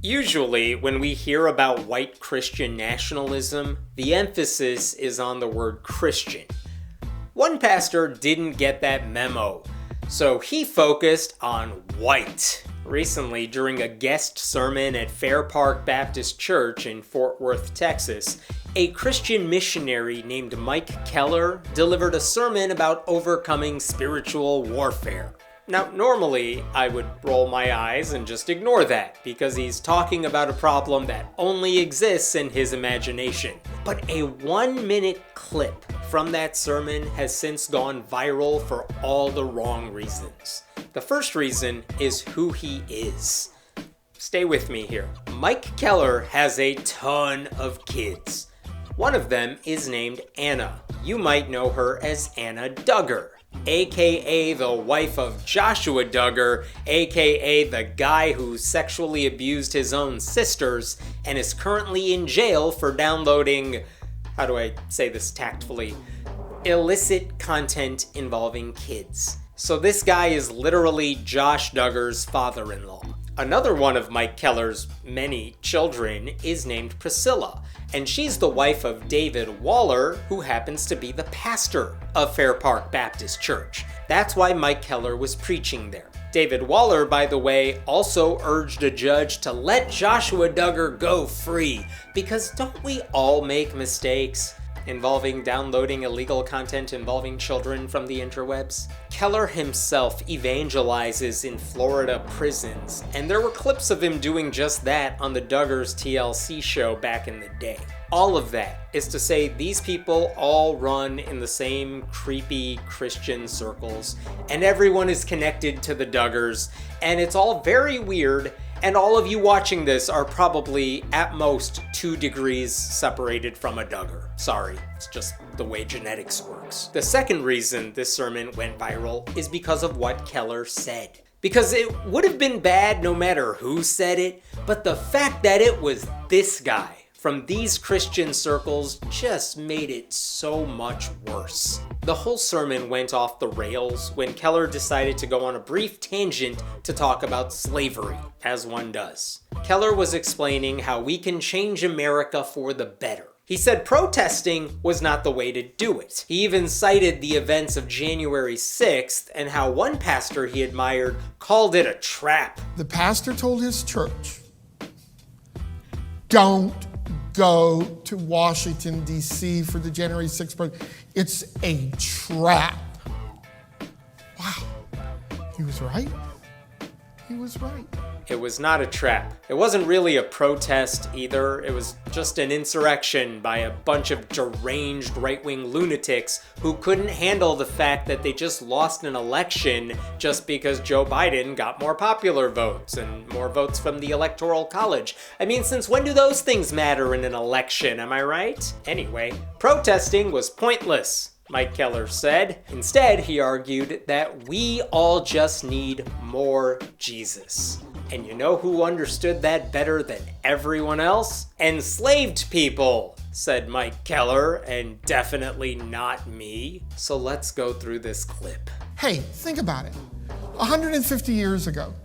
Usually, when we hear about white Christian nationalism, the emphasis is on the word Christian. One pastor didn't get that memo, so he focused on white. Recently, during a guest sermon at Fair Park Baptist Church in Fort Worth, Texas, a Christian missionary named Mike Keller delivered a sermon about overcoming spiritual warfare. Now, normally, I would roll my eyes and just ignore that, because he's talking about a problem that only exists in his imagination. But a 1-minute clip from that sermon has since gone viral for all the wrong reasons. The first reason is who he is. Stay with me here. Mike Keller has a ton of kids. One of them is named Anna. You might know her as Anna Duggar, aka the wife of Joshua Duggar, aka the guy who sexually abused his own sisters and is currently in jail for downloading, how do I say this tactfully, illicit content involving kids. So this guy is literally Josh Duggar's father-in-law. Another one of Mike Keller's many children is named Priscilla, and she's the wife of David Waller, who happens to be the pastor of Fair Park Baptist Church. That's why Mike Keller was preaching there. David Waller, by the way, also urged a judge to let Joshua Duggar go free, because don't we all make mistakes involving downloading illegal content involving children from the interwebs? Keller himself evangelizes in Florida prisons, and there were clips of him doing just that on the Duggars TLC show back in the day. All of that is to say these people all run in the same creepy Christian circles, and everyone is connected to the Duggars, and it's all very weird. And all of you watching this are probably, at most, 2 degrees separated from a Duggar. Sorry, it's just the way genetics works. The second reason this sermon went viral is because of what Keller said. Because it would have been bad no matter who said it, but the fact that it was this guy from these Christian circles just made it so much worse. The whole sermon went off the rails when Keller decided to go on a brief tangent to talk about slavery, as one does. Keller was explaining how we can change America for the better. He said protesting was not the way to do it. He even cited the events of January 6th and how one pastor he admired called it a trap. The pastor told his church, don't go to Washington, D.C. for the January 6th protest. It's a trap. Wow. He was right. He was right. It was not a trap. It wasn't really a protest either. It was just an insurrection by a bunch of deranged right-wing lunatics who couldn't handle the fact that they just lost an election just because Joe Biden got more popular votes and more votes from the Electoral College. I mean, since when do those things matter in an election, am I right? Anyway, protesting was pointless, Mike Keller said. Instead, he argued that we all just need more Jesus. And you know who understood that better than everyone else? Enslaved people, said Mike Keller, and definitely not me. So let's go through this clip. Hey, think about it. 150 years ago,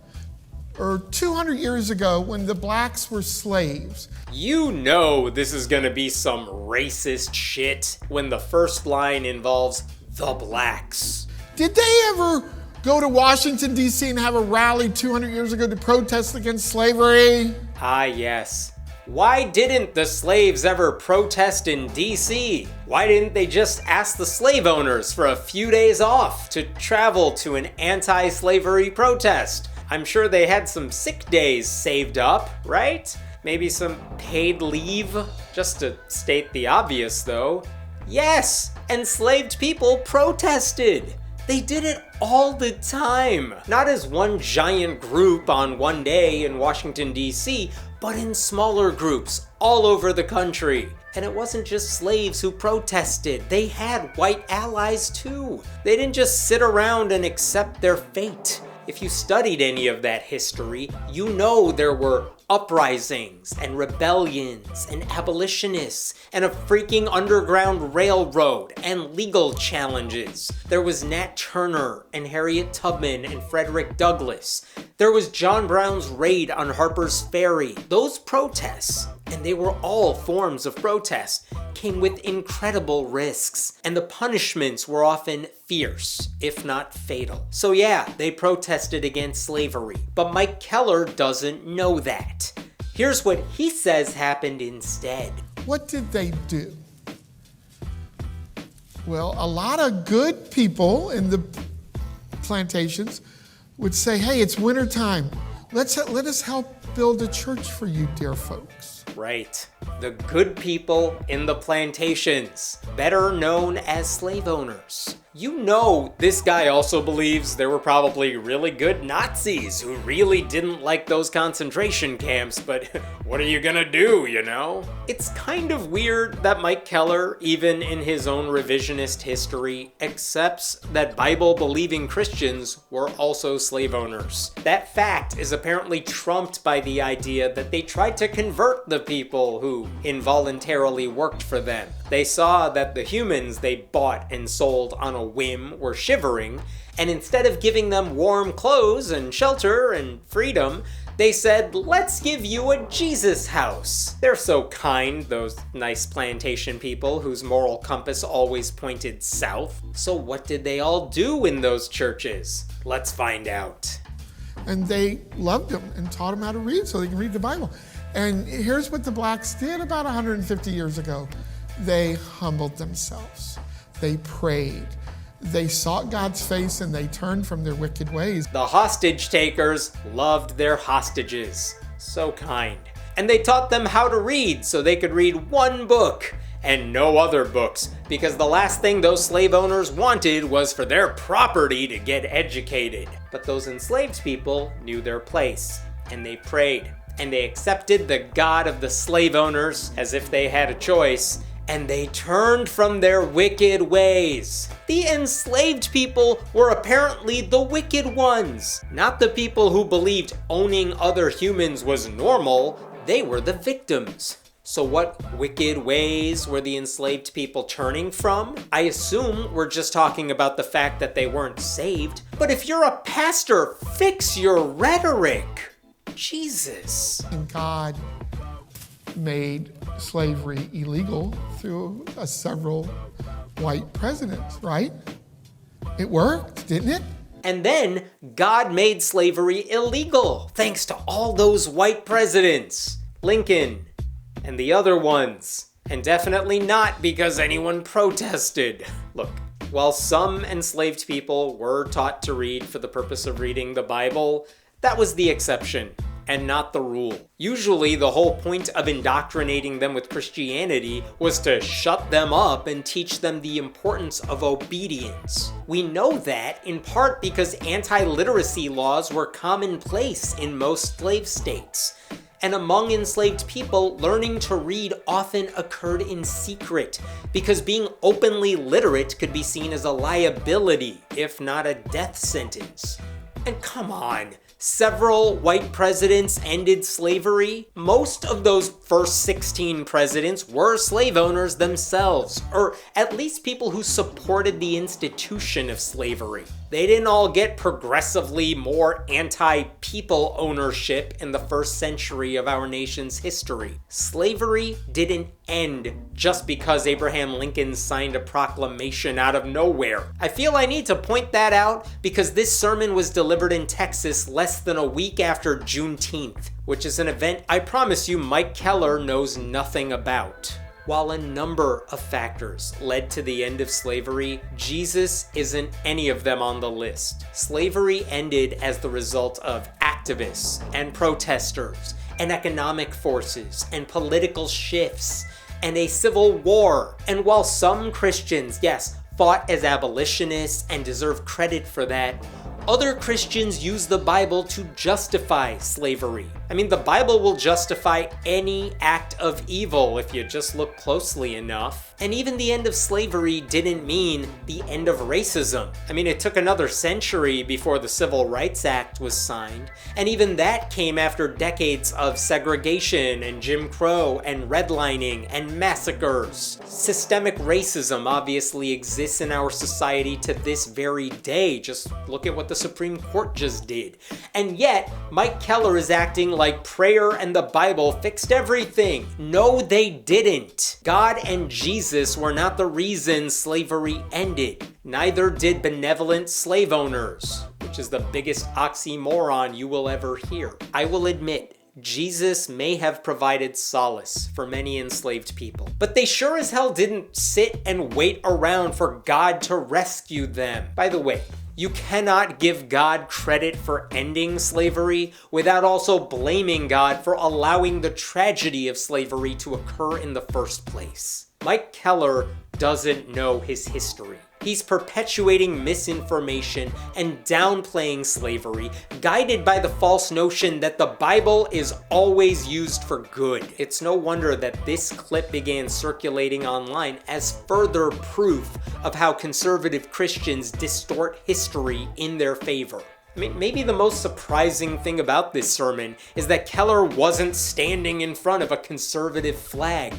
or 200 years ago, when the blacks were slaves. You know this is gonna be some racist shit when the first line involves the blacks. Did they ever go to Washington, D.C. and have a rally 200 years ago to protest against slavery? Ah, yes. Why didn't the slaves ever protest in D.C.? Why didn't they just ask the slave owners for a few days off to travel to an anti-slavery protest? I'm sure they had some sick days saved up, right? Maybe some paid leave? Just to state the obvious, though. Yes, enslaved people protested. They did it all the time. Not as one giant group on one day in Washington, D.C., but in smaller groups all over the country. And it wasn't just slaves who protested. They had white allies too. They didn't just sit around and accept their fate. If you studied any of that history, you know there were uprisings and rebellions and abolitionists and a freaking underground railroad and legal challenges. There was Nat Turner and Harriet Tubman and Frederick Douglass. There was John Brown's raid on Harper's Ferry. Those protests, and they were all forms of protest, came with incredible risks, and the punishments were often fierce, if not fatal. So yeah, they protested against slavery, but Mike Keller doesn't know that. Here's what he says happened instead. What did they do? Well, a lot of good people in the plantations would say, hey, it's wintertime. Let us help build a church for you, dear folks. Right. The good people in the plantations, better known as slave owners. You know, this guy also believes there were probably really good Nazis who really didn't like those concentration camps, but what are you gonna do, you know? It's kind of weird that Mike Keller, even in his own revisionist history, accepts that Bible-believing Christians were also slave owners. That fact is apparently trumped by the idea that they tried to convert the people who involuntarily worked for them. They saw that the humans they bought and sold on a whim were shivering, and instead of giving them warm clothes and shelter and freedom, they said, let's give you a Jesus house. They're so kind, those nice plantation people whose moral compass always pointed south. So what did they all do in those churches? Let's find out. And they loved them and taught them how to read so they can read the Bible. And here's what the blacks did about 150 years ago. They humbled themselves. They prayed. They sought God's face and they turned from their wicked ways. The hostage takers loved their hostages. So kind. And they taught them how to read so they could read one book and no other books, because the last thing those slave owners wanted was for their property to get educated. But those enslaved people knew their place, and they prayed, and they accepted the God of the slave owners as if they had a choice, and they turned from their wicked ways. The enslaved people were apparently the wicked ones, not the people who believed owning other humans was normal. They were the victims. So what wicked ways were the enslaved people turning from? I assume we're just talking about the fact that they weren't saved. But if you're a pastor, fix your rhetoric. Jesus. And God made slavery illegal through several white presidents, right? It worked, didn't it? And then God made slavery illegal, thanks to all those white presidents. Lincoln and the other ones. And definitely not because anyone protested. Look, while some enslaved people were taught to read for the purpose of reading the Bible, that was the exception and not the rule. Usually the whole point of indoctrinating them with Christianity was to shut them up and teach them the importance of obedience. We know that in part because anti-literacy laws were commonplace in most slave states. And among enslaved people, learning to read often occurred in secret, because being openly literate could be seen as a liability, if not a death sentence. And come on, several white presidents ended slavery. Most of those first 16 presidents were slave owners themselves, or at least people who supported the institution of slavery. They didn't all get progressively more anti-people ownership in the first century of our nation's history. Slavery didn't end just because Abraham Lincoln signed a proclamation out of nowhere. I feel I need to point that out because this sermon was delivered in Texas less than a week after Juneteenth, which is an event I promise you Mike Keller knows nothing about. While a number of factors led to the end of slavery, Jesus isn't any of them on the list. Slavery ended as the result of activists and protesters and economic forces and political shifts and a civil war. And while some Christians, yes, fought as abolitionists and deserve credit for that, Other Christians use the Bible to justify slavery. I mean, the Bible will justify any act of evil if you just look closely enough. And even the end of slavery didn't mean the end of racism. I mean, it took another century before the Civil Rights Act was signed, and even that came after decades of segregation and Jim Crow and redlining and massacres. Systemic racism obviously exists in our society to this very day. Just look at what the Supreme Court just did. And yet, Mike Keller is acting like prayer and the Bible fixed everything. No, they didn't. God and Jesus were not the reason slavery ended. Neither did benevolent slave owners, which is the biggest oxymoron you will ever hear. I will admit, Jesus may have provided solace for many enslaved people, but they sure as hell didn't sit and wait around for God to rescue them. By the way, you cannot give God credit for ending slavery without also blaming God for allowing the tragedy of slavery to occur in the first place. Mike Keller doesn't know his history. He's perpetuating misinformation and downplaying slavery, guided by the false notion that the Bible is always used for good. It's no wonder that this clip began circulating online as further proof of how conservative Christians distort history in their favor. I mean, maybe the most surprising thing about this sermon is that Keller wasn't standing in front of a conservative flag,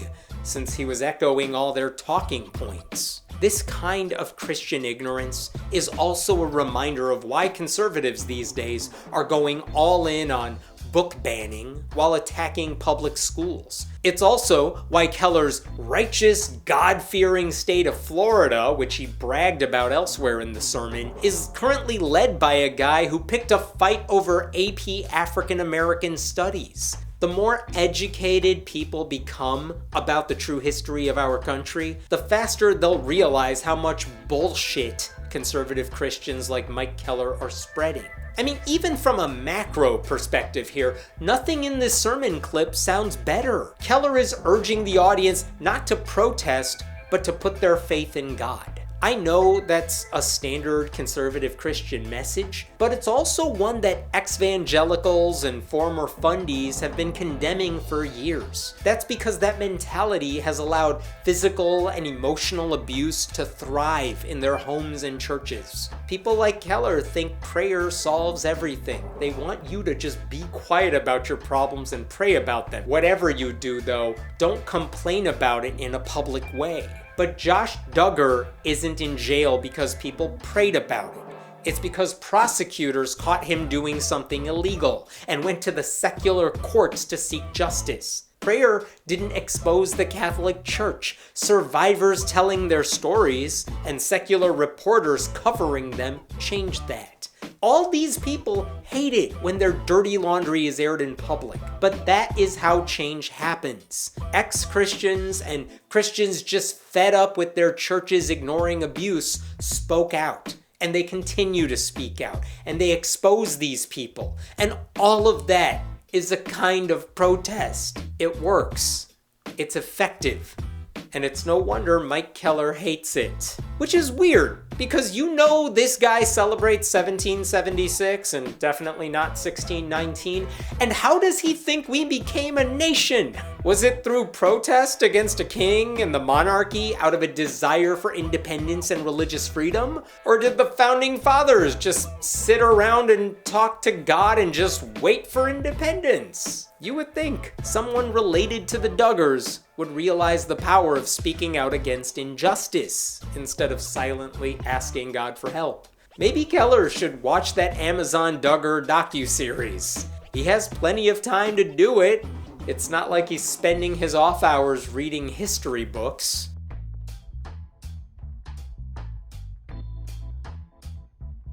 since he was echoing all their talking points. This kind of Christian ignorance is also a reminder of why conservatives these days are going all in on book banning while attacking public schools. It's also why Keller's righteous, God-fearing state of Florida, which he bragged about elsewhere in the sermon, is currently led by a guy who picked a fight over AP African American Studies. The more educated people become about the true history of our country, the faster they'll realize how much bullshit conservative Christians like Mike Keller are spreading. I mean, even from a macro perspective here, nothing in this sermon clip sounds better. Keller is urging the audience not to protest, but to put their faith in God. I know that's a standard conservative Christian message, but it's also one that ex-evangelicals and former fundies have been condemning for years. That's because that mentality has allowed physical and emotional abuse to thrive in their homes and churches. People like Keller think prayer solves everything. They want you to just be quiet about your problems and pray about them. Whatever you do, though, don't complain about it in a public way. But Josh Duggar isn't in jail because people prayed about it. It's because prosecutors caught him doing something illegal and went to the secular courts to seek justice. Prayer didn't expose the Catholic Church. Survivors telling their stories and secular reporters covering them changed that. All these people hate it when their dirty laundry is aired in public, but that is how change happens. Ex-Christians and Christians just fed up with their churches ignoring abuse spoke out, and they continue to speak out, and they expose these people, and all of that is a kind of protest. It works. It's effective. And it's no wonder Mike Keller hates it. Which is weird, because you know this guy celebrates 1776 and definitely not 1619. And how does he think we became a nation? Was it through protest against a king and the monarchy out of a desire for independence and religious freedom? Or did the founding fathers just sit around and talk to God and just wait for independence? You would think someone related to the Duggars would realize the power of speaking out against injustice instead of silently asking God for help. Maybe Keller should watch that Amazon Duggar docuseries. He has plenty of time to do it. It's not like he's spending his off hours reading history books.